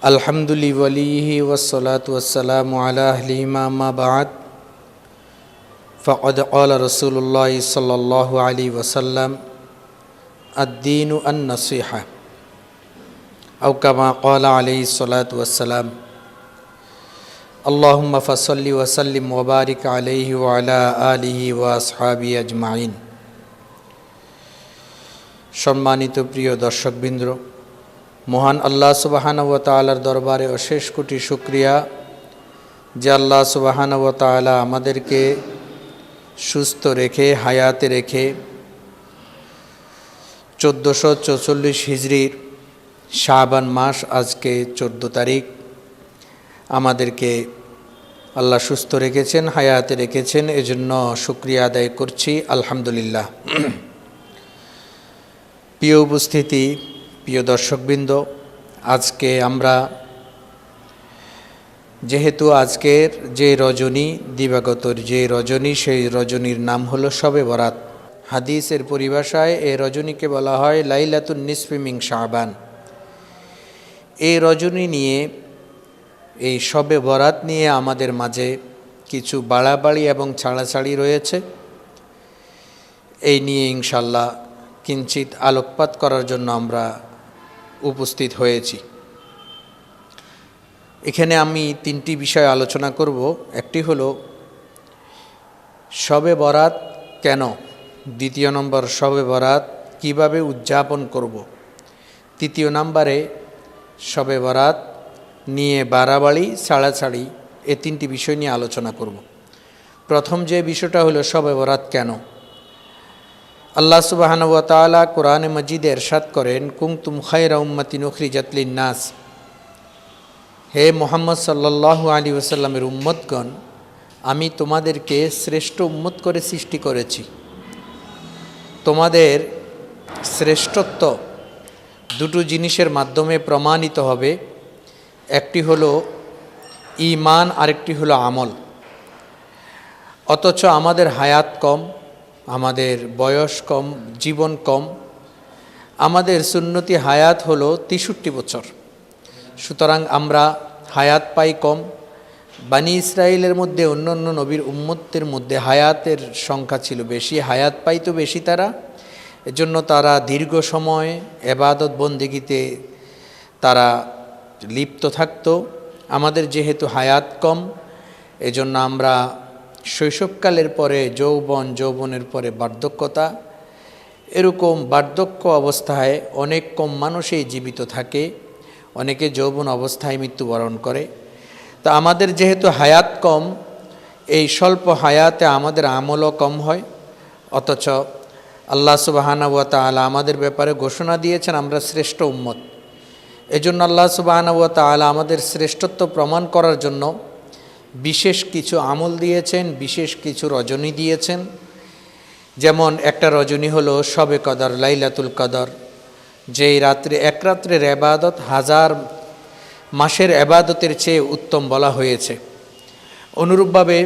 আলহামদুলিল্লাহি ওয়ালিহি ওয়াসসালাতু ওয়াসসালামু আলা আহলিহি আম্মা বা'দ ফাকাদ ক্বালা রাসূলুল্লাহ সাল্লাল্লাহু আলাইহি ওয়াসাল্লাম আদ-দীনু আন-নাসিহা আও কামা ক্বালা আলাইহিস সালাতু ওয়াসসালাম। আল্লাহুম্মা ফাসাল্লি ওয়া সাল্লিম ওয়া বারিক আলাইহি ওয়া আলা আলিহি ওয়া আসহাবিহি আজমাইন। সম্মানিত প্রিয় দর্শকবৃন্দ, মহান আল্লাহ সুবহানাহু ওয়া তাআলার দরবারে অশেষ কোটি শুকরিয়া যে আল্লাহ সুবহানাহু ওয়া তাআলা আমাদেরকে সুস্থ রেখে হায়াতে রেখে 1444 হিজরির শাবান মাস আজকে 14 তারিখ আমাদেরকে আল্লাহ সুস্থ রেখেছেন, হায়াতে রেখেছেন, এজন্য শুকরিয়া আদায় করছি আলহামদুলিল্লাহ। প্রিয় উপস্থিতি, প্রিয় দর্শকবৃন্দ, আজকে আমরা যেহেতু আজকের যে রজনী দিবাগতর যে রজনী, সেই রজনীর নাম হলো শবে বরাত। হাদিসের পরিভাষায় এই রজনীকে বলা হয় লাইলাতুন নিসফি মিন শাবান। এই রজনী নিয়ে, এই শবে বরাত নিয়ে আমাদের মাঝে কিছু বাড়াবাড়ি এবং ছাড়াছাড়ি রয়েছে। এই নিয়ে ইনশাল্লাহ কিঞ্চিত আলোকপাত করার জন্য আমরা উপস্থিত হয়েছি। এখানে আমি 3টি বিষয় আলোচনা করব। একটি হলো শবে বরাত কেন, দ্বিতীয় নম্বর শবে বরাত কিভাবে উদযাপন করব, তৃতীয় নম্বরে শবে বরাত নিয়ে বাড়াবাড়ি ছাড়াছাড়ি, এই 3টি বিষয় নিয়ে আলোচনা করব। প্রথম যে বিষয়টা হলো শবে বরাত কেন। আল্লাহ সুবহানাহু ওয়া তাআলা কোরআনে মাজিদে ইরশাদ করেন, কুনতুম খায়রা উম্মাতিন উখরিজাত লিন-নাস, হে মুহাম্মদ সাল্লাল্লাহু আলাইহি ওয়াসাল্লামের উম্মতগণ, আমি তোমাদেরকে শ্রেষ্ঠ উম্মত করে সৃষ্টি করেছি। তোমাদের শ্রেষ্ঠত্ব দুটো জিনিসের মাধ্যমে প্রমাণিত হবে। একটি হলো ঈমান, আরেকটি হলো আমল। অথচ আমাদের হায়াত কম, আমাদের বয়স কম, জীবন কম। আমাদের সুন্নতি হায়াত হলো 63 বছর। সুতরাং আমরা হায়াত পাই কম। বানি ইসরাইলের মধ্যে অন্য অন্য নবীর উম্মতের মধ্যে হায়াতের সংখ্যা ছিল বেশি, হায়াত পাইতো বেশি তারা। এজন্য তারা দীর্ঘ সময় ইবাদত বন্দেগীতে তারা লিপ্ত থাকত। আমাদের যেহেতু হায়াত কম, এজন্য আমরা শৈশবকালের পরে যৌবন, যৌবনের পরে বার্ধক্যতা, এরকম বার্ধক্য অবস্থায় অনেক কম মানুষই জীবিত থাকে, অনেকে যৌবন অবস্থায় মৃত্যুবরণ করে। তা আমাদের যেহেতু হায়াত কম, এই স্বল্প হায়াতে আমাদের আমলও কম হয়। অথচ আল্লাহ সুবহানাহু ওয়া তাআলা আমাদের ব্যাপারে ঘোষণা দিয়েছেন আমরা শ্রেষ্ঠ উম্মত। এজন্য আল্লাহ সুবহানাহু ওয়া তাআলা আমাদের শ্রেষ্ঠত্ব প্রমাণ করার জন্য বিশেষ কিছু আমল দিয়েছেন, বিশেষ কিছু রজনী দিয়েছেন। যেমন একটা রজনী হলো শবে কদর, লাইলাতুল কদর, যেই রাত্রে এক রাত্রের ইবাদত 1000 মাসের ইবাদতের চেয়ে উত্তম বলা হয়েছে। অনুরূপভাবে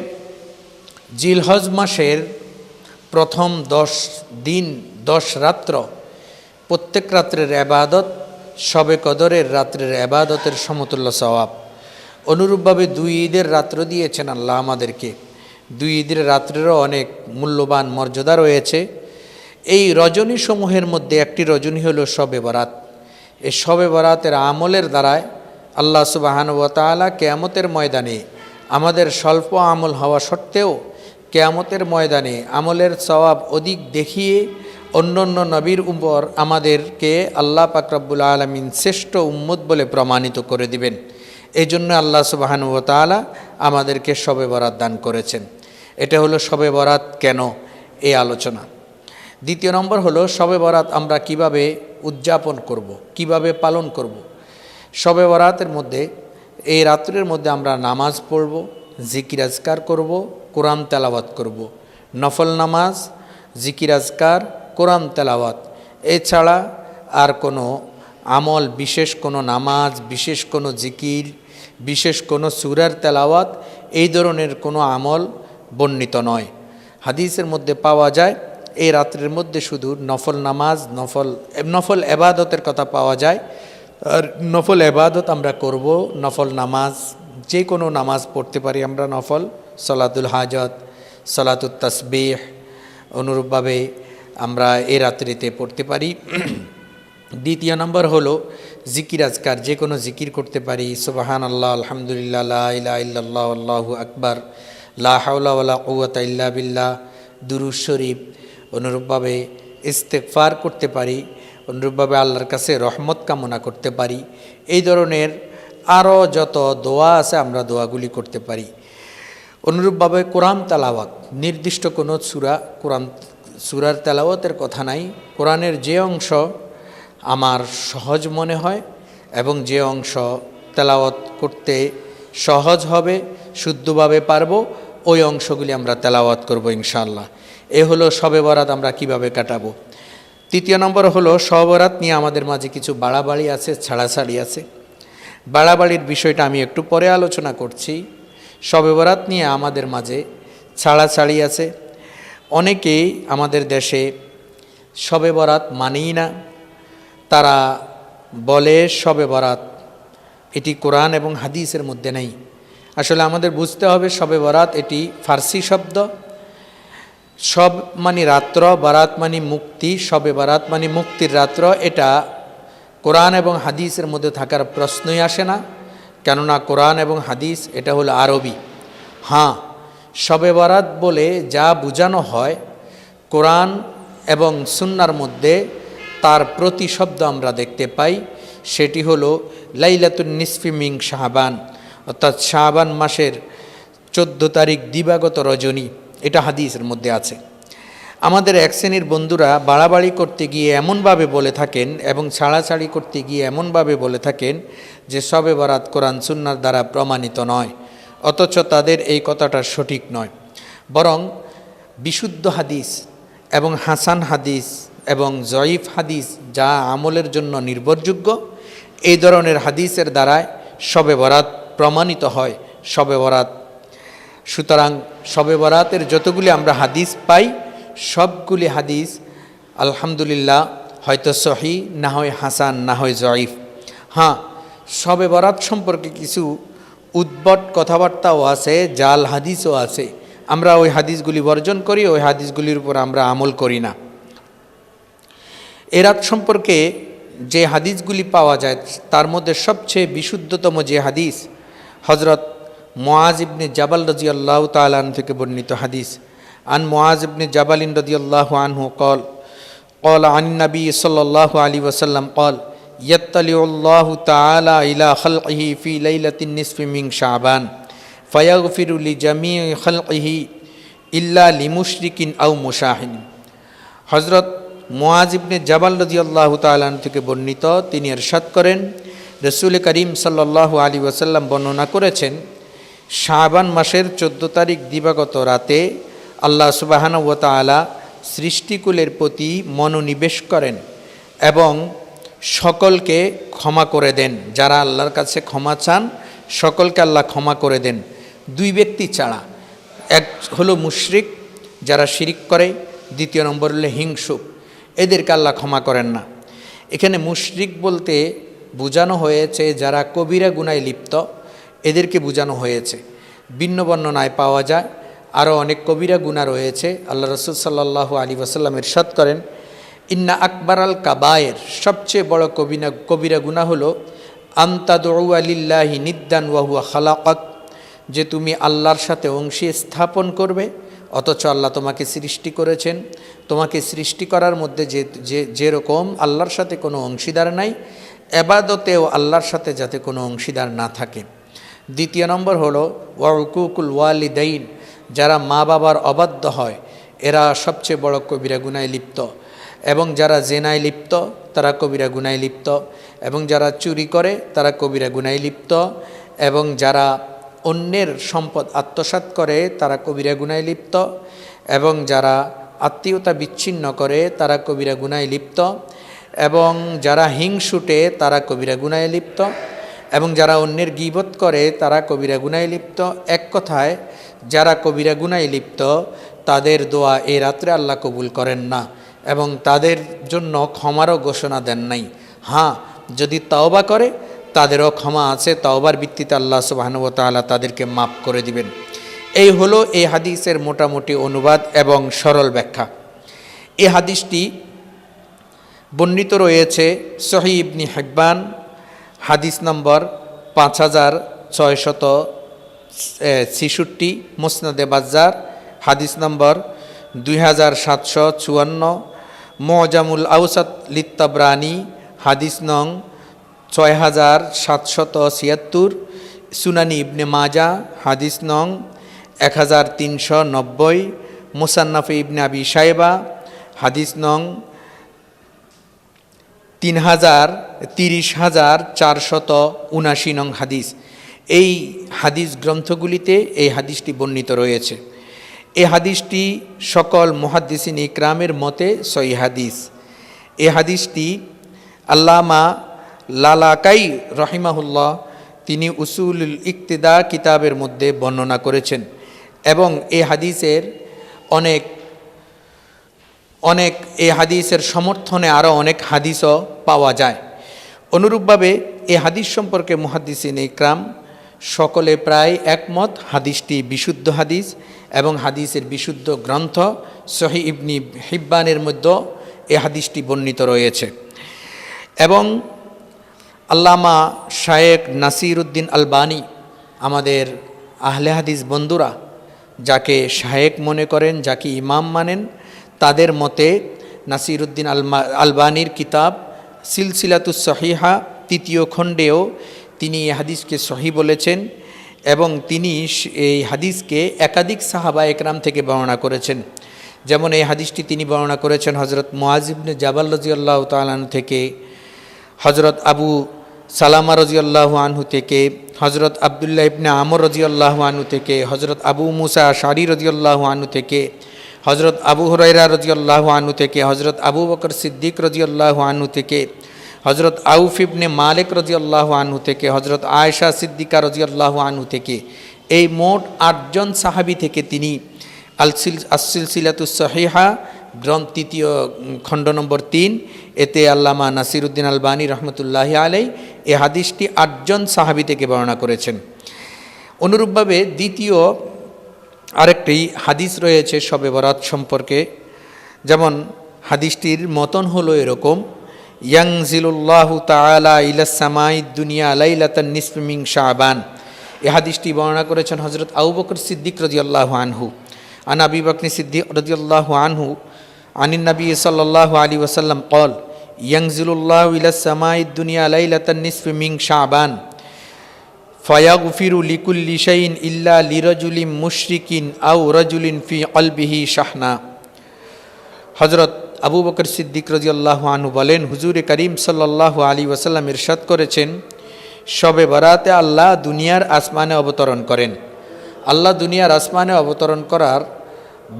জিলহজ মাসের প্রথম 10 দিন 10 রাত্র, প্রত্যেক রাত্রের ইবাদত শবে কদরের রাত্রের ইবাদতের সমতুল্য সওয়াব। অনুরূপভাবে 2 ঈদের রাত্র দিয়েছেন আল্লাহ আমাদেরকে। 2 ঈদের রাত্রেরও অনেক মূল্যবান মর্যাদা রয়েছে। এই রজনী সমূহের মধ্যে একটি রজনী হলো শবে বরাত। এই শবে বরাতের আমলের দ্বারায় আল্লাহ সুবহানাহু ওয়া তাআলা কিয়ামতের ময়দানে আমাদের স্বল্প আমল হওয়া সত্ত্বেও কিয়ামতের ময়দানে আমলের সওয়াব অধিক দেখিয়ে অন্য অন্য নবীর উপর আমাদেরকে আল্লাহ পাক রব্বুল আলামিন শ্রেষ্ঠ উম্মত বলে প্রমাণিত করে দিবেন। এই জন্য আল্লাহ সুবহানাহু ওয়া তাআলা আমাদেরকে শবে বরাত দান করেছেন। এটা হলো শবে বরাত কেন, এই আলোচনা। দ্বিতীয় নম্বর হলো শবে বরাত আমরা কিভাবে উদযাপন করব, কিভাবে পালন করব। শবে বরাতের মধ্যে, এই রাত্রের মধ্যে আমরা নামাজ পড়ব, জিকির আজকার করব, কোরআন তেলাওয়াত করব। নফল নামাজ, জিকির আজকার, কোরআন তেলাওয়াত, এছাড়া আর কোনো আমল, বিশেষ কোনো নামাজ, বিশেষ কোনো জিকির, বিশেষ কোনো সূরার তেলাওয়াত, এই ধরনের কোনো আমল বর্ণিত নয়। হাদিসের মধ্যে পাওয়া যায় এই রাত্রের মধ্যে শুধু নফল নামাজ, নফল ইবাদতের কথা পাওয়া যায়। আর নফল ইবাদত আমরা করব, নফল নামাজ, যে কোনো নামাজ পড়তে পারি আমরা নফল, সলাতুল হাজত, সলাতুত তাসবিহ অনুরূপভাবে আমরা এ রাত্রিতে পড়তে পারি। দ্বিতীয় নম্বর হলো জিকির আজকার, যে কোনো জিকির করতে পারি, সুবহানাল্লাহ, আলহামদুলিল্লাহ, লা ইলাহা ইল্লাল্লাহ, আল্লাহু আকবার, লা হাওলা ওয়ালা কুওয়াতা ইল্লা বিল্লাহ, দুরূদ শরীফ, অনুরূপভাবে ইস্তেগফার করতে পারি, অনুরূপভাবে আল্লাহর কাছে রহমত কামনা করতে পারি। এই ধরনের আরও যত দোয়া আছে আমরা দোয়াগুলি করতে পারি। অনুরূপভাবে কোরআন তেলাওয়াত, নির্দিষ্ট কোনো সূরার তেলাওয়াতের কথা নাই, কোরআনের যে অংশ আমার সহজ মনে হয় এবং যে অংশ তেলাওয়াত করতে সহজ হবে, শুদ্ধভাবে পারবো, ওই অংশগুলি আমরা তেলাওয়াত করব ইনশাআল্লাহ। এ হলো শবে বরাত আমরা কিভাবে কাটাবো। তৃতীয় নম্বর হলো শবে বরাত নিয়ে আমাদের মাঝে কিছু বাড়াবাড়ি আছে, ছাড়াছাড়ি আছে। বাড়াবাড়ির বিষয়টা আমি একটু পরে আলোচনা করছি। শবে বরাত নিয়ে আমাদের মাঝে ছাড়াছাড়ি আছে। অনেকেই আমাদের দেশে শবে বরাত মানেই না, তারা বলে শবে বরাত এটি কোরআন এবং হাদিসের মধ্যে নেই। আসলে আমাদের বুঝতে হবে শবে বরাত এটি ফার্সি শব্দ। শব মানে রাত্র, বারাত মানে মুক্তি, শবে বারাত মানে মুক্তির রাত্র। এটা কোরআন এবং হাদিসের মধ্যে থাকার প্রশ্নই আসে না, কেননা কোরআন এবং হাদিস এটা হলো আরবি। হ্যাঁ, শবে বরাত বলে যা বোঝানো হয় কোরআন এবং সুন্নার মধ্যে তার প্রতিশব্দ আমরা দেখতে পাই, সেটি হলো লাইলাতুন নিসফি মিং শাহবান, অর্থাৎ শাহবান মাসের 14 তারিখ দিবাগত রজনী, এটা হাদিসের মধ্যে আছে। আমাদের এক শ্রেণীর বন্ধুরা বাড়াবাড়ি করতে গিয়ে এমনভাবে বলে থাকেন এবং ছাড়াছাড়ি করতে গিয়ে এমনভাবে বলে থাকেন যে শবে বরাত কোরআন সুন্নার দ্বারা প্রমাণিত নয়, অথচ তাদের এই কথাটা সঠিক নয়। বরং বিশুদ্ধ হাদিস এবং হাসান হাদিস এবং জয়ীফ হাদিস যা আমলের জন্য নির্ভরযোগ্য, এই ধরনের হাদিসের দ্বারায় শবে বরাত প্রমাণিত হয় শবে বরাত। সুতরাং শবে বরাতের যতগুলি আমরা হাদিস পাই সবগুলি হাদিস আলহামদুলিল্লাহ হয়তো সহি, না হয় হাসান, না হয় জয়ীফ। হ্যাঁ, শবে বরাত সম্পর্কে কিছু উদ্ভট কথাবার্তাও আছে, জাল হাদিসও আছে। আমরা ওই হাদিসগুলি বর্জন করি, ওই হাদিসগুলির উপর আমরা আমল করি না। এ রাত সম্পর্কে যে হাদিসগুলি পাওয়া যায় তার মধ্যে সবচেয়ে বিশুদ্ধতম যে হাদিস হজরত মুআজ ইবনে জাবাল রাদিয়াল্লাহু তাআলা আনহু থেকে বর্ণিত হাদিস। আন মুআজ ইবনে জাবালিন রাদিয়াল্লাহু আনহু قال قال عن النبي صلى الله عليه وسلم قال يطلع الله تعالى إلى خلقه في ليلة النصف من شعبان فيغفر لجميع خلقه إلا لمشرك أو مشاهد। হযরত মুআজ ইবনে জাবাল রাদিয়াল্লাহু তাআলা আনহু থেকে বর্ণিত, তিনি ইরশাদ করেন রাসূল করিম সাল্লাল্লাহু আলাইহি ওয়াসাল্লাম বর্ণনা করেছেন, শাবান মাসের 14 তারিখ দিবাগত রাতে আল্লাহ সুবহানাহু ওয়া তাআলা সৃষ্টিকুলের প্রতি মনোনিবেশ করেন এবং সকলকে ক্ষমা করে দেন। যারা আল্লাহর কাছে ক্ষমা চান সকলকে আল্লাহ ক্ষমা করে দেন, দুই ব্যক্তি ছাড়া। এক হলো মুশরিক, যারা শিরিক করে, দ্বিতীয় নম্বর হলো হিংসুক, এদেরকে আল্লাহ ক্ষমা করেন না। এখানে মুশরিক বলতে বোঝানো হয়েছে যারা কবিরা গুনায় লিপ্ত, এদেরকে বোঝানো হয়েছে। ভিন্ন বর্ণনায় পাওয়া যায় আরও অনেক কবিরা গুনাহ রয়েছে। আল্লাহ রাসূল সাল্লাল্লাহু আলাইহি ওয়াসাল্লাম ইরশাদ করেন, ইন্না আকবারাল কাবায়ের, সবচেয়ে বড় কবিরা গুনাহ হলো আনতাদউ লিল্লাহি নিদ্দান ওয়া হুয়া খালাকাক, যে তুমি আল্লাহর সাথে অংশী স্থাপন করবে অথচ আল্লাহ তোমাকে সৃষ্টি করেছেন। তোমাকে সৃষ্টি করার মধ্যে যেরকম আল্লাহর সাথে কোনো অংশীদার নাই, ইবাদতেও আল্লাহর সাথে যাতে কোনো অংশীদার না থাকে। দ্বিতীয় নম্বর হলো ওয়া উকুকুল ওয়ালিদাইন, যারা মা বাবার অবাধ্য হয় এরা সবচেয়ে বড় কবিরা গুনায় লিপ্ত, এবং যারা জেনায় লিপ্ত তারা কবিরা গুনায় লিপ্ত, এবং যারা চুরি করে তারা কবিরা গুনায় লিপ্ত, এবং যারা অন্যের সম্পদ আত্মসাৎ করে তারা কবিরা গুনায় লিপ্ত, এবং যারা আত্মীয়তা বিচ্ছিন্ন করে তারা কবিরা গুনায় লিপ্ত, এবং যারা হিংসুটে তারা কবিরা গুনায় লিপ্ত, এবং যারা অন্যের গীবত করে তারা কবিরা গুনায় লিপ্ত। এক কথায় যারা কবিরা গুনায় লিপ্ত তাদের দোয়া এই রাত্রে আল্লাহ কবুল করেন না এবং তাদের জন্য ক্ষমারও ঘোষণা দেন নাই। হ্যাঁ, যদি তওবা করে তাদেরও ক্ষমা আছে, তওবার ভিত্তিতে আল্লাহ সুবহানাহু ওয়া তাআলা তাদেরকে মাফ করে দিবেন। এই হলো এই হাদিসের মোটামুটি অনুবাদ এবং সরল ব্যাখ্যা। এই হাদিসটি বর্ণিত রয়েছে সহিহ ইবনে হিব্বান হাদিস নম্বর 5666, মুসনাদে বাজ্জার হাদিস নম্বর 2754, মুজামুল আওসাত লিত্তাবরানি হাদিস নং 6776, সুনানি ইবনে মাজা হাদিস নং 1390, মুসান্নাফে ইবনে আবি শাইবা হাদিস নং 30,479 নং হাদিস। এই হাদিস গ্রন্থগুলিতে এই হাদিসটি বর্ণিত রয়েছে। এই হাদিসটি সকল মুহাদ্দিসিন ইকরামের মতে সহিহ হাদিস। এই হাদিসটি আল্লামা লালাকাই রহিমাহুল্লাহ তিনি উসুলুল ইক্তিদা কিতাবের মধ্যে বর্ণনা করেছেন এবং এই হাদিসের অনেক এই হাদিসের সমর্থনে আরও অনেক হাদিসও পাওয়া যায়। অনুরূপভাবে এই হাদিস সম্পর্কে মুহাদ্দিসিন ইকরাম সকলে প্রায় একমত, হাদিসটি বিশুদ্ধ হাদিস এবং হাদিসের বিশুদ্ধ গ্রন্থ সহিহ ইবনে হিব্বানের মধ্যে এই হাদিসটি বর্ণিত রয়েছে। এবং আল্লামা শায়েখ নাসিরউদ্দিন আলবানী, আমাদের আহলে হাদিস বন্ধুরা যাকে শায়েখ মনে করেন, যাকে ইমাম মানেন, তাদের মতে নাসিরউদ্দিন আলবানীর কিতাব সিলসিলাতুস সহিহা 3য় খণ্ডেও তিনি এই হাদিসকে সহি বলেছেন এবং তিনি এই হাদিসকে একাধিক সাহাবা একরাম থেকে বর্ণনা করেছেন। যেমন এই হাদিসটি তিনি বর্ণনা করেছেন হযরত মুআয ইবনে জাবাল রাদিয়াল্লাহু তাআলা আনহু থেকে, হযরত আবু সালামা রাদিয়াল্লাহু আনহু থেকে, হযরত আব্দুল্লাহ ইবনে আমর রাদিয়াল্লাহু আনহু থেকে, হযরত আবু মুসা আশআরী রাদিয়াল্লাহু আনহু থেকে, হযরত আবু হুরায়রা রাদিয়াল্লাহু আনহু থেকে, হযরত আবু বকর সিদ্দিক রাদিয়াল্লাহু আনহু থেকে, হযরত আউফ ইবনে মালিক রাদিয়াল্লাহু আনহু থেকে, হযরত আয়েশা সিদ্দিকা রাদিয়াল্লাহু আনহু থেকে, এই মোট 8 জন সাহাবী থেকে তিনি সিলসিলাতুস সহিহা গ্রন্থ 3য় খণ্ড নম্বর 3 এতে আল্লামা নাসিরউদ্দিন আলবানী রহমতুল্লাহি আলাইহি এই হাদিসটি 8 জন সাহাবী থেকে বর্ণনা করেছেন। অনুরূপভাবে দ্বিতীয় আরেকটি হাদিস রয়েছে শবে বরাত সম্পর্কে। যেমন হাদিসটির মতন হলো এরকম, ইয়ানজিলুল্লাহু তাআলা ইলাস সামাইদ দুনিয়া লাইলাতান নিসফি মিন শাবান। এই হাদিসটি বর্ণনা করেছেন হযরত আবু বকর সিদ্দিক রাদিয়াল্লাহু আনহু। আন আবি বকর সিদ্দিক রাদিয়াল্লাহু আনহু আনিন নবী সাল্লাল্লাহু আলাইহি ওয়াসাল্লাম قال ইয়ানজিলুল্লাহু ইলাস সামাইদ দুনিয়া লাইলাতান নিসফি মিন শাবান ফায়াগফিরু লিকুল্লি শাইইন ইল্লা লিরাজুলিন মুশরিকিন আও রাজুলিন ফি কলবিহি শাহনা। হযরত আবু বকর সিদ্দিক রাদিয়াল্লাহু আনহু বলেন, হুজুরে করিম সাল্লাল্লাহু আলাইহি ওয়াসাল্লাম ইরশাদ করেছেন, শবে বরাতে আল্লাহ দুনিয়ার আসমানে অবতরণ করেন। আল্লাহ দুনিয়ার আসমানে অবতরণ করার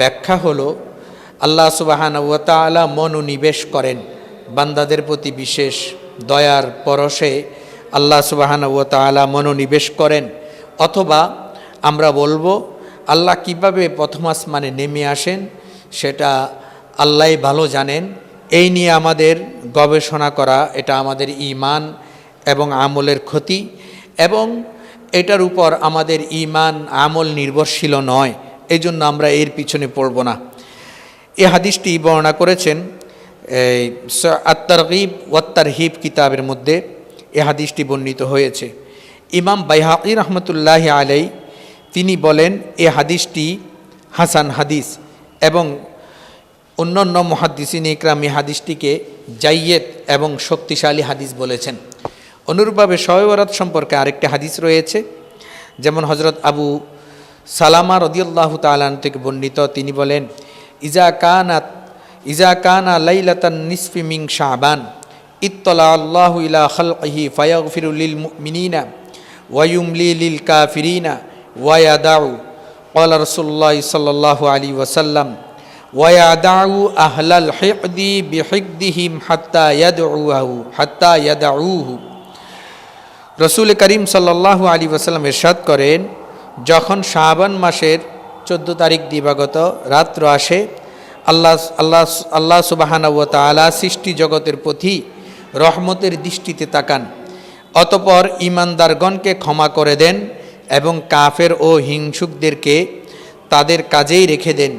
ব্যাখ্যা হলো আল্লাহ সুবহানাহু ওয়া তাআলা মনোনিবেশ করেন বান্দাদের প্রতি, বিশেষ দয়ার পরশে আল্লাহ সুবহানাহু ওয়া তাআলা মনোনিবেশ করেন। অথবা আমরা বলবো আল্লাহ কিভাবে প্রথম আসমানে নেমে আসেন সেটা আল্লাহই ভালো জানেন। এই নিয়ে আমাদের গবেষণা করা এটা আমাদের ঈমান এবং আমলের ক্ষতি, এবং এটার উপর আমাদের ঈমান আমল নির্ভরশীল নয়, এই জন্য আমরা এর পিছনে পড়ব না। এই হাদিসটি বর্ণনা করেছেন আত-তারগীব ওয়াত তারহিব কিতাবের মধ্যে এই হাদিসটি বর্ণিত হয়েছে। ইমাম বাইহাকী রহমতুল্লাহি আলাইহি তিনি বলেন এই হাদিসটি হাসান হাদিস, এবং অন্যান্য মুহাদ্দিসিন ইকরাম এই হাদিসটিকে জাইয়েদ এবং শক্তিশালী হাদিস বলেছেন। অনুরূপভাবে শবে বরাত সম্পর্কে আরেকটি হাদিস রয়েছে, যেমন হযরত আবু সালামা রাদিয়াল্লাহু তাআলা থেকে বর্ণিত, তিনি বলেন, ইজা কানা লাইলাতান নিসফি মিন শাবান ইত্তলা আল্লাহু ইলা খালকিহি ফায়াগফিরু লিল মুমিনিনা ওয়া ইউমলি লিল কাফিরিনা ওয়া ইয়াদাউ ক্বালা রাসূলুল্লাহ সাল্লাল্লাহু আলাইহি ওয়াসাল্লাম ওয়া ইয়াদাউ আহলাল হিকদি বিহিকদিহিম হাত্তা ইয়াদউহু। রাসূল করিম সাল্লাল্লাহু আলাইহি ওয়াসাল্লাম ইরশাদ করেন, যখন শাবান মাসের 14 তারিখ দিবাগত রাত্র আসে, আল্লাহ সুবহানাহু ওয়া তাআলা সৃষ্টি জগতের প্রতি রহমতের দৃষ্টিতে তাকান, অতপর ঈমানদারগণকে ক্ষমা করে দেন এবং কাফের ও হিংসুকদেরকে তাদের কাজেই রেখে দেন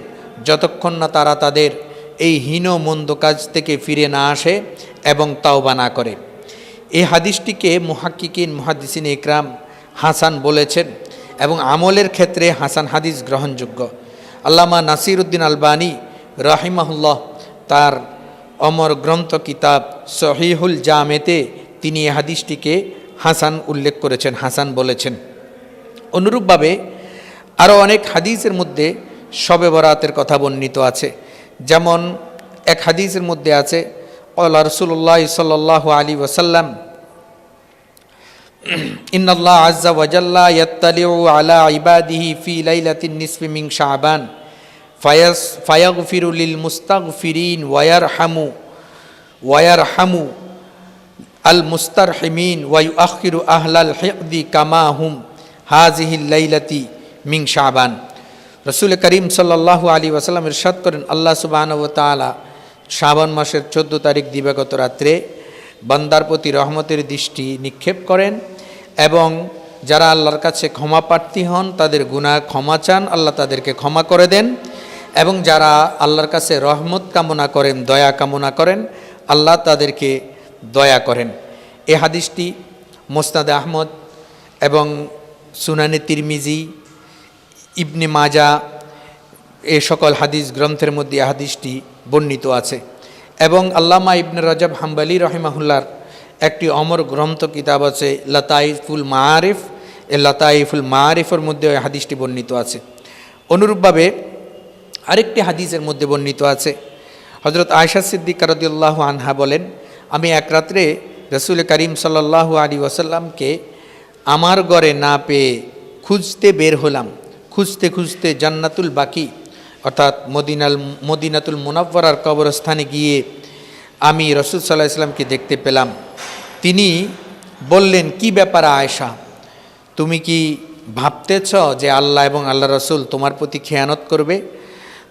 যতক্ষণ না তারা তাদের এই হীন মন্দ কাজ থেকে ফিরে না আসে এবং তাওবা না করে। এই হাদিসটিকে মুহাক্কিকিন মুহাদ্দিসিন ইকরাম হাসান বলেছেন এবং আমলের ক্ষেত্রে হাসান হাদিস গ্রহণযোগ্য। আল্লামা নাসিরউদ্দিন আলবানী রাহিমাহুল্লাহ তার অমর গ্রন্থ কিতাব সহিহুল জামেতে তিনি এই হাদিসটিকে হাসান উল্লেখ করেছেন, হাসান বলেছেন। অনুরূপভাবে আরও অনেক হাদিসের মধ্যে শবে বরাতের কথা বর্ণিত আছে। যেমন এক হাদিসের মধ্যে আছে আল্লাহ রাসূলুল্লাহ সাল্লাল্লাহু আলাইহি ওয়াসাল্লাম ইন্নাল্লাহ আযজা ওয়া জাল্লা ইয়াত্তালিউ আলা ইবাদিহি ফি লাইলাতিন নিসফি মিন শাবান ফায়াগফিরু লিল মুস্তাগফিরিন ওয়া ইয়ারহামু আল মুস্তারহিমিন ওয়া ইউআখিরু আহলাল হিকদি কামা হুম হাযিহিল লাইলাতি মিন শাবান। রাসূল করিম সাল্লাল্লাহু আলাইহি ওয়াসাল্লাম ইরশাদ করেন, আল্লাহ সুবহানাহু ওয়া তাআলা শাবান মাসের 14 তারিখ দিবাগত রাত্রে বান্দার প্রতি রহমতের দৃষ্টি নিক্ষেপ করেন এবং যারা আল্লাহর কাছে ক্ষমা প্রার্থী হন তাদের গুনাহ ক্ষমা চান, আল্লাহ তাদেরকে ক্ষমা করে দেন এবং যারা আল্লাহর কাছে রহমত কামনা করেন, দয়া কামনা করেন, আল্লাহ তাদেরকে দয়া করেন। এই হাদিসটি মুসনাদে আহমদ এবং সুনানে তিরমিজি, ইবনে মাজা এই সকল হাদিস গ্রন্থের মধ্যে হাদিসটি বর্ণিত আছে। এবং আল্লামা ইবনে রজব হাম্বলি রহিমাহুল্লাহর একটি অমর গ্রন্থ কিতাব আছে লতাইফুল মাআরিফ, এই লতাইফুল মাআরিফের মধ্যে ওই হাদিসটি বর্ণিত আছে। অনুরূপভাবে আরেকটি হাদিসের মধ্যে বর্ণিত আছে, হযরত আয়েশা সিদ্দিকা রাদিয়াল্লাহু আনহা বলেন, আমি এক রাত্রে রাসূল করিম সাল্লাল্লাহু আলাইহি ওয়াসাল্লামকে আমার ঘরে না পেয়ে খুঁজতে বের হলাম। খুঁজতে খুঁজতে জান্নাতুল বাকি অর্থাৎ মদিনাতুল মুনাওয়ারার কবরস্থানে গিয়ে আমি রাসূল সাল্লাল্লাহু আলাইহি ওয়াসাল্লামকে দেখতে পেলাম। তিনি বললেন, কি ব্যাপার আয়েশা, তুমি কি ভাবতেছ যে আল্লাহ এবং আল্লাহ রাসূল তোমার প্রতি খেয়ানত করবে?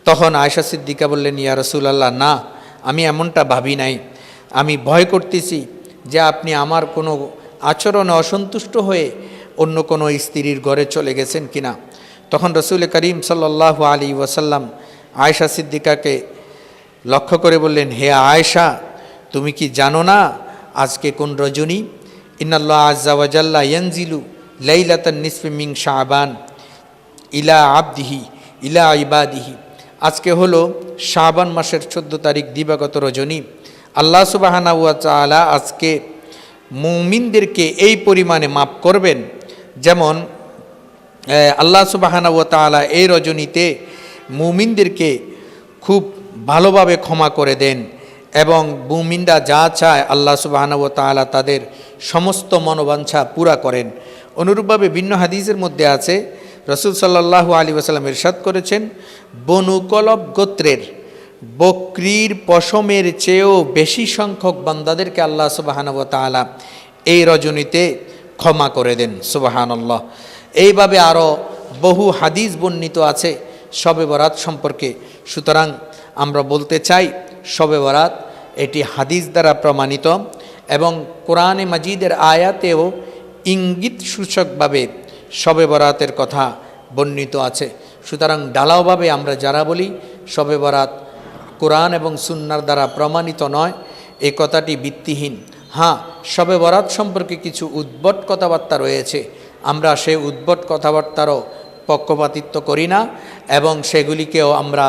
তখন আয়েশা সিদ্দিকা বললেন, ইয়া রাসূলুল্লাহ, না, আমি এমনটা ভাবি নাই। আমি ভয় করতেছি যে আপনি আমার কোনো আচরণে অসন্তুষ্ট হয়ে অন্য কোনো স্ত্রীর ঘরে চলে গেছেন কিনা। তখন রাসূল করিম সাল্লাল্লাহু আলাইহি ওয়াসাল্লাম আয়েশা সিদ্দিকাকে লক্ষ্য করে বললেন, হে আয়েশা, তুমি কি জানো না আজকে কোন রজনী? ইন্নাল্লাহ আযজা ওয়া জাল্লা ইয়ানজিলু লাইলাতান নিসফি মিন শাবান ইলা আবদিহি ইলা ইবাদিহি। আজকে হলো শাবান মাসের 14 তারিখ দিবাগত রজনী। আল্লাহ সুবহানাহু ওয়া তাআলা আজকে মুমিনদেরকে এই পরিমাণে মাফ করবেন যেমন আল্লাহ সুবহানাহু ওয়া তাআলা এই রজনীতে মুমিনদেরকে খুব ভালোভাবে ক্ষমা করে দেন এবং মুমিনরা যা চায় আল্লাহ সুবহানাহু ওয়া তাআলা তাদের সমস্ত মনোবাঞ্ছা পুরা করেন। অনুরূপভাবে ভিন্ন হাদিসের মধ্যে আছে, রাসূল সাল্লাল্লাহু আলাইহি ওয়াসাল্লাম ইরশাদ করেছেন, বনু কলব গোত্রের বকরির পশমের চেয়েও বেশি সংখ্যক বান্দাদেরকে আল্লাহ সুবহানাহু ওয়া তাআলা এই রজনীতে ক্ষমা করে দেন। সুবহানাল্লাহ। এইভাবে আরও বহু হাদিস বর্ণিত আছে শবে বরাত সম্পর্কে। সুতরাং আমরা বলতে চাই শবে বরাত এটি হাদিস দ্বারা প্রমাণিত এবং কোরআনে মাজিদের আয়াতেও ইঙ্গিত সূচকভাবে শবে বরাতের কথা বর্ণিত আছে। সুতরাং ঢালাওভাবে আমরা যারা বলি শবে বরাত কোরআন এবং সুন্নাহর দ্বারা প্রমাণিত নয়, এই কথাটি ভিত্তিহীন। হ্যাঁ, শবে বরাত সম্পর্কে কিছু উদ্ভট কথাবার্তা রয়েছে, আমরা সেই উদ্ভট কথাবার্তারও পক্ষপাতিত্ব করি না এবং সেগুলিকেও আমরা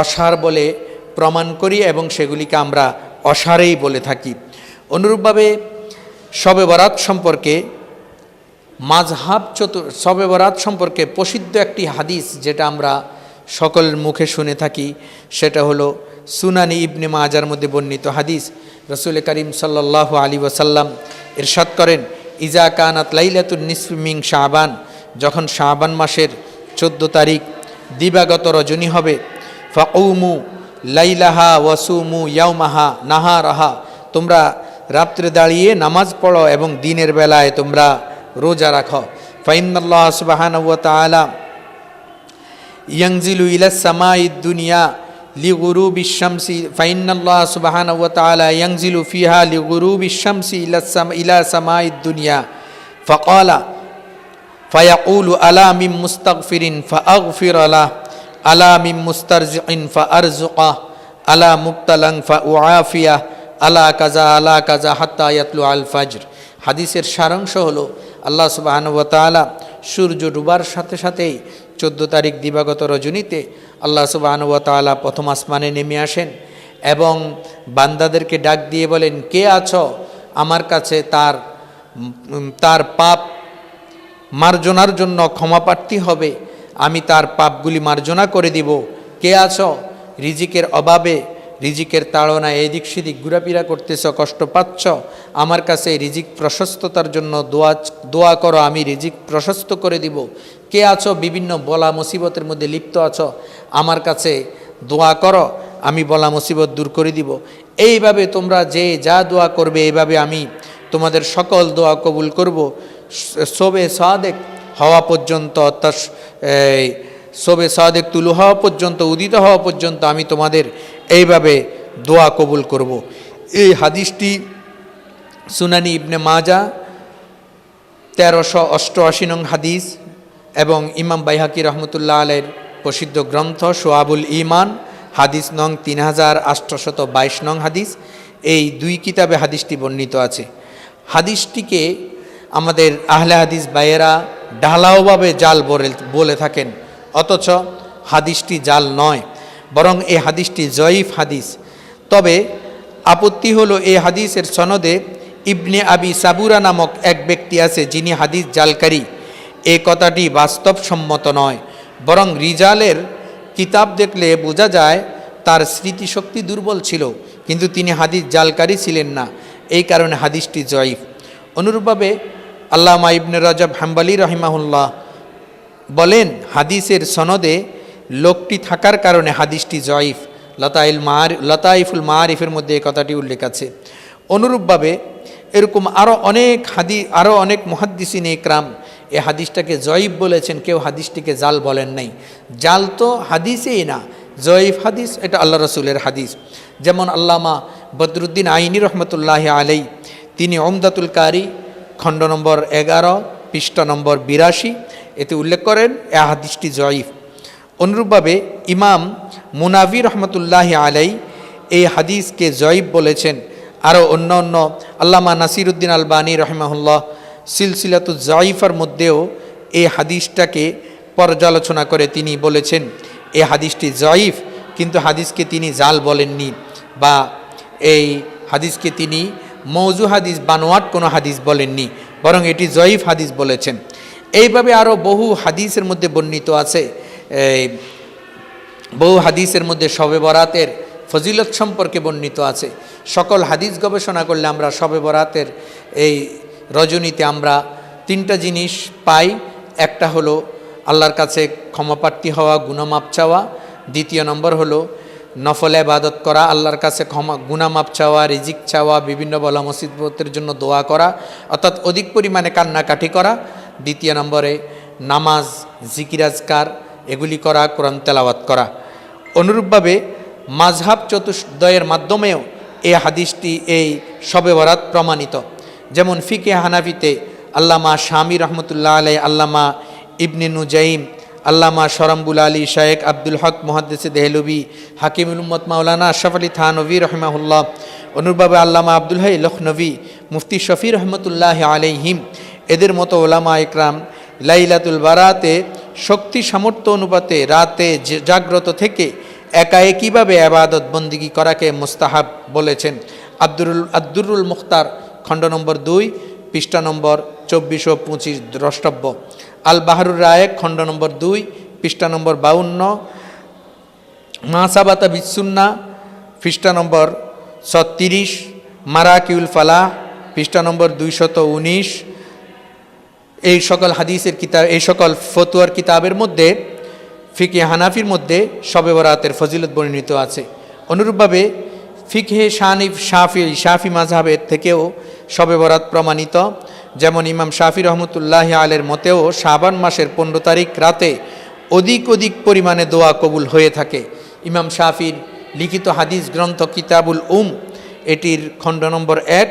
অসার বলে প্রমাণ করি এবং সেগুলিকে আমরা অসারেই বলে থাকি। অনুরূপভাবে শবে বরাত সম্পর্কে শবে বরাত সম্পর্কে প্রসিদ্ধ একটি হাদিস যেটা আমরা সকলের মুখে শুনে থাকি, সেটা হলো সুনানি ইবনে মাজার মধ্যে বর্ণিত হাদিস। রাসূল করিম সাল্লাল্লাহু আলাইহি ওয়াসাল্লাম ইরশাদ করেন, ইজা কানাত লাইলাতুন নিসফি মিন শাবান, যখন শাবান মাসের 14 তারিখ দিবাগত রজনী হবে, ফাকুমু লাইলাহা ওয়াসুমু ইয়াউমাহা নাহারাহা, তোমরা রাত্রে দাঁড়িয়ে নামাজ পড়ো এবং দিনের বেলায় তোমরা রোজা রাখো। ফাইন্নাল্লাহ সুবহানাহু ওয়া তাআলা ইয়ানজিলু ইলাস সামাইদ দুনিয়া লিগুরুবিশ শামসি ফাইন্নাল্লাহ সুবহানাহু ওয়া তাআলা ইয়ানজিলু ফিহা লিগুরুবিশ শামসি ইলা সামাইদ দুনিয়া ফাকালা ফায়াকুলু আলা মিন মুস্তাগফিরিন ফাআগফির লাহ আলা মিন মুস্তারজিইন ফাআরযুকা আলা মুবতালান ফাউআফিয়া আলা কাজা হাত্তা ইয়াতলু আল ফাজর। হাদিসের সারাংশ হলো আল্লাহ সুবহানাহু ওয়া তাআলা সূর্য ডুবার সাথে সাথেই 14 তারিখ দিবাগত রজনীতে আল্লাহ সুবহানাহু ওয়া তাআলা প্রথম আসমানে নেমে আসেন এবং বান্দাদেরকে ডাক দিয়ে বলেন, কে আছো আমার কাছে তার পাপ মার্জনার জন্য ক্ষমাপ্রার্থী হবে, আমি তার পাপগুলি মার্জনা করে দিব। কে আছো রিজিকের অভাবে, রিজিকের তাড়নায় এদিক সেদিক ঘোরাফেরা করতেছ, কষ্ট পাচ্ছ, আমার কাছে রিজিক প্রশস্ততার জন্য দোয়া করো, আমি রিজিক প্রশস্ত করে দিব। কে আছো বিভিন্ন বলা মুসিবতের মধ্যে লিপ্ত আছো, আমার কাছে দোয়া করো, আমি বলা মুসিবত দূর করে দিব। এইভাবে তোমরা যে যা দোয়া করবে এইভাবে আমি তোমাদের সকল দোয়া কবুল করব। শবে সাদেক হওয়া পর্যন্ত, অর্থাৎ শবে সাদেক তুলু হওয়া পর্যন্ত, উদিত হওয়া পর্যন্ত আমি তোমাদের এইভাবে দোয়া কবুল করব। এই হাদিসটি সুনানি ইবনে মাজা 1388 নং হাদিস এবং ইমাম বাইহাকি রহমতুল্লাহ আলাইহির প্রসিদ্ধ গ্রন্থ শুআবুল ঈমান হাদিস নং 3822 নং হাদিস, এই দুই কিতাবে হাদিসটি বর্ণিত আছে। হাদিসটিকে আমাদের আহলে হাদিস ভাইয়েরা ঢালাওভাবে জাল বলে থাকেন, অথচ হাদিসটি জাল নয়, বরং এই হাদিসটি জয়ীফ হাদিস। তবে আপত্তি হলো এই হাদিসের সনদে ইবনে আবি সাবুরা নামক এক ব্যক্তি আছে যিনি হাদিস জালকারী। এই কথাটি বাস্তবসম্মত নয়, বরং রিজালের কিতাব দেখলে বোঝা যায় তার স্মৃতিশক্তি দুর্বল ছিল, কিন্তু তিনি হাদিস জালকারী ছিলেন না, এই কারণে হাদিসটি জয়ীফ। অনুরূপভাবে আল্লামা ইবনে রজব হাম্বলি রহিমাহুল্লাহ বলেন, হাদিসের সনদে লোকটি থাকার কারণে হাদিসটি জয়ীফ। লতাইফুল মারিফের মধ্যে এই কথাটি উল্লেখ আছে। অনুরূপভাবে এরকম আরও অনেক মুহাদ্দিসিন ইকরাম এই হাদিসটাকে জয়ীফ বলেছেন, কেউ হাদিসটিকে জাল বলেন নাই। জাল তো হাদিসেই না, জয়ীফ হাদিস এটা আল্লাহ রসুলের হাদিস। যেমন আল্লামা বদরুদ্দিন আইনি রহমতুল্লাহ আলাই তিনি উমদাতুল কারি খণ্ড নম্বর 11 পৃষ্ঠা নম্বর 82 এতে উল্লেখ করেন এ হাদিসটি জয়ীফ। অনুরূপভাবে ইমাম মুনাভি রহমতুল্লাহ আলাই এই হাদিসকে জয়ীফ বলেছেন। আরও অন্য আল্লামা নাসিরুদ্দিন আলবানী রহিমাহুল্লাহ সিলসিলাতুজ জয়ীফার মধ্যেও এই হাদিসটাকে পর্যালোচনা করে তিনি বলেছেন এই হাদিসটি জয়ীফ, কিন্তু হাদিসকে তিনি জাল বলেননি, বা এই হাদিসকে তিনি মৌজু হাদিস বানোয়াট কোনো হাদিস বলেননি, বরং এটি জয়ীফ হাদিস বলেছেন। এইভাবে আরও বহু হাদিসের মধ্যে বর্ণিত আছে। বহু হাদিসের মধ্যে শবে বরাতের ফজিলত সম্পর্কে বর্ণিত আছে। সকল হাদিস গবেষণা করলে আমরা শবে বরাতের এই রজনীতে আমরা 3টা জিনিস পাই। একটা হলো আল্লাহর কাছে ক্ষমাপ্রার্থী হওয়া, গুনামাপ চাওয়া। দ্বিতীয় নম্বর হলো নফল ইবাদত করা, আল্লাহর কাছে গুনামাপ চাওয়া, রিজিক চাওয়া, বিভিন্ন বলা মুসিবতের জন্য দোয়া করা, অর্থাৎ অধিক পরিমাণে কান্নাকাটি করা। দ্বিতীয় নম্বরে নামাজ, জিকির আজকার এগুলি করা, কোরআন তেলাওয়াত করা। অনুরূপভাবে মাযহাব চতুষ্টয়ের মাধ্যমেও এই হাদিসটি এই শবে বরাত প্রমাণিত। যেমন ফিকে হানাফিতে আল্লামা শামী রহমতুল্লাহ আলাই, আল্লামা ইবনে নুজাইম, আল্লামা শরম্বুল আলী, শায়েখ আব্দুল হক মুহাদ্দিস দেহলভী, হাকিমুল উম্মত মাওলানা আশরাফ আলী থানভী রহিমাহুল্লাহ, অনুরূপভাবে আল্লামা আব্দুল হাই লখনভী, মুফতি শফি রহমতুল্লাহ আলাইহিম, এদের মতো ওলামা ইকরাম লাইলাতুল বারাতে শক্তি সামর্থ্য অনুপাতে রাতে জাগ্রত থেকে একা একইভাবে আবাদত বন্দিগি করাকে মুস্তাহাব বলেছেন। আব্দুরুল মুখতার খণ্ড নম্বর 2 পৃষ্ঠা নম্বর 24 ও 25 দ্রষ্টব্য। আল বাহরুর রায়েক খণ্ড নম্বর 2 পৃষ্ঠা নম্বর 52, মাসাবাতা বিসুন্না পৃষ্ঠা নম্বর 36, মারাকিউল ফালাহ পৃষ্ঠা নম্বর 219। এই সকল হাদিসের কিতাব, এই সকল ফতোয়ার কিতাবের মধ্যে ফিকে হানাফির মধ্যে শবে বরাতের ফজিলত বর্ণিত আছে। অনুরূপভাবে ফিকহে শাফি মাযহাবের থেকেও শবে বরাত প্রমাণিত। যেমন ইমাম শাফি রহমতুল্লাহ আলের মতেও শাবান মাসের 15 তারিখ রাতে অধিক পরিমাণে দোয়া কবুল হয়ে থাকে। ইমাম শাফির লিখিত হাদিস গ্রন্থ কিতাবুল এটির খণ্ড নম্বর 1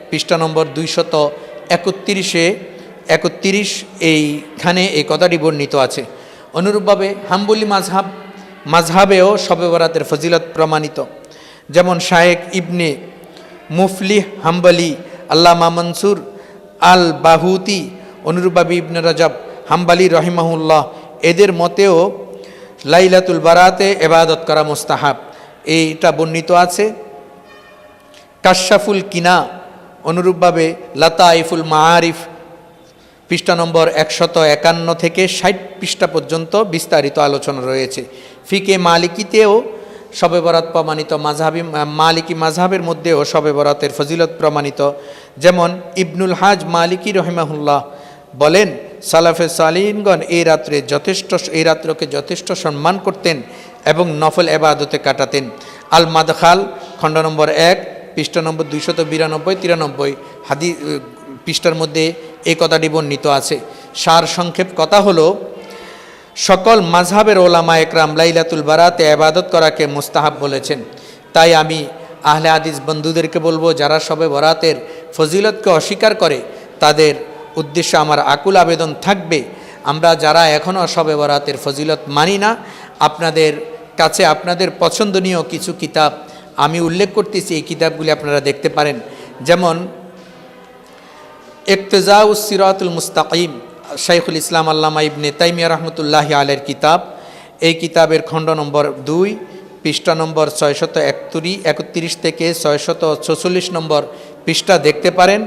পৃষ্ঠা নম্বর 231 এইখানে এই কথাটি বর্ণিত আছে। অনুরূপভাবে হাম্বলি মাযহাবেও শবে বরাতের ফজিলত প্রমাণিত। যেমন শায়েখ ইবনে মুফলিহ হাম্বলি, আল্লামা মনসুর আল বাহুতি, অনুরূপভাবে ইবনে রজব হাম্বলি রহিমাহুল্লাহ, এদের মতেও লাইলাতুল বারাতে ইবাদত করা মুস্তাহাব, এইটা বর্ণিত আছে। কাশাফুল কিনা, অনুরূপভাবে লাতাইফুল মাআরিফ পৃষ্ঠা নম্বর 151 থেকে 60 পৃষ্ঠা পর্যন্ত বিস্তারিত আলোচনা রয়েছে। ফিকে মালিকিতেও শবে বরাত প্রমাণিত, মালিকি মাযহাবের মধ্যেও শবে বরাতের ফজিলত প্রমাণিত। যেমন ইবনুল হাজ মালিকি রহিমাহুল্লাহ বলেন, সালাফে সালিহিনগণ এই রাত্রকে যথেষ্ট সম্মান করতেন এবং নফল ইবাদতে কাটাতেন। আল মাদখাল খণ্ড নম্বর 1 পৃষ্ঠা নম্বর 292-93 হাদিস পৃষ্ঠার মধ্যে এই কথাটি বর্ণিত আছে। সার সংক্ষেপ কথা হলো, সকল মাযহাবের ওলামা একরাম লাইলাতুল বারাতে ইবাদত করাকে মুস্তাহাব বলেছেন। তাই আমি আহলে হাদিস বন্ধুদেরকে বলবো, যারা শবে বরাতের ফজিলতকে অস্বীকার করে তাদের উদ্দেশ্যে আমার আকুল আবেদন থাকবে, আমরা যারা এখনও শবে বরাতের ফজিলত মানি না, আপনাদের কাছে আপনাদের পছন্দনীয় কিছু কিতাব আমি উল্লেখ করতেছি, এই কিতাবগুলি আপনারা দেখতে পারেন। যেমন ইক্তেজাউস সিরাতুল মুস্তাকিম, শাইখুল ইসলাম আল্লামা ইবনে তাইমিয়া রহমতুল্লাহি আলাইহির কিতাব। এই কিতাবের খণ্ড নম্বর 2 পৃষ্ঠা নম্বর 631 থেকে 646 নম্বর পৃষ্ঠা দেখতে পারেন।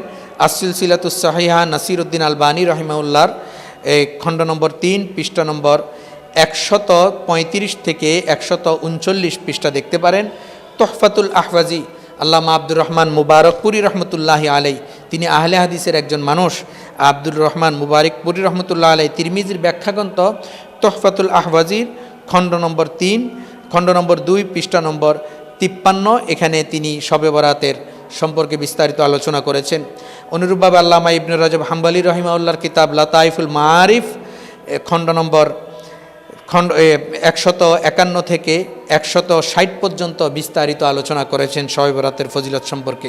আসিলসিলাতুস সাহিহা নাসিরউদ্দিন আলবানী রহিমাহুল্লাহর এই খণ্ড নম্বর 3 পৃষ্ঠা নম্বর 135 থেকে 139 পৃষ্ঠা দেখতে পারেন। তোহফাতুল আহওয়াজি, আল্লামা আব্দুর রহমান মুবারকপুরি রহমতুল্লাহি আলাইহি, তিনি আহলে হাদিসের একজন মানুষ। আব্দুর রহমান মুবারকপুরি রহমতুল্লাহ আলাইহি তিরমিজির ব্যাখ্যাগ্রন্থ তোহফাতুল আহওয়াজির খণ্ড নম্বর 3 খণ্ড নম্বর 2 পৃষ্ঠা নম্বর 53, এখানে তিনি শবে বরাতের সম্পর্কে বিস্তারিত আলোচনা করেছেন। অনুরূপভাবে আল্লামা ইবনে রজব হাম্বলি রহিমাহুল্লাহর কিতাব লাতাইফুল মাআরিফ খণ্ড নম্বর 151 থেকে 160 পর্যন্ত বিস্তারিত আলোচনা করেছেন শবে বরাতের ফজিলত সম্পর্কে।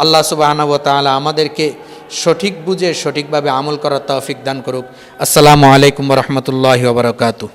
আল্লাহ সুবহানাহু ওয়া তাআলা আমাদেরকে সঠিক বুঝে সঠিকভাবে আমল করার তৌফিক দান করুক। আসসালামু আলাইকুম ওয়া রাহমাতুল্লাহি ওয়া বারাকাতুহু।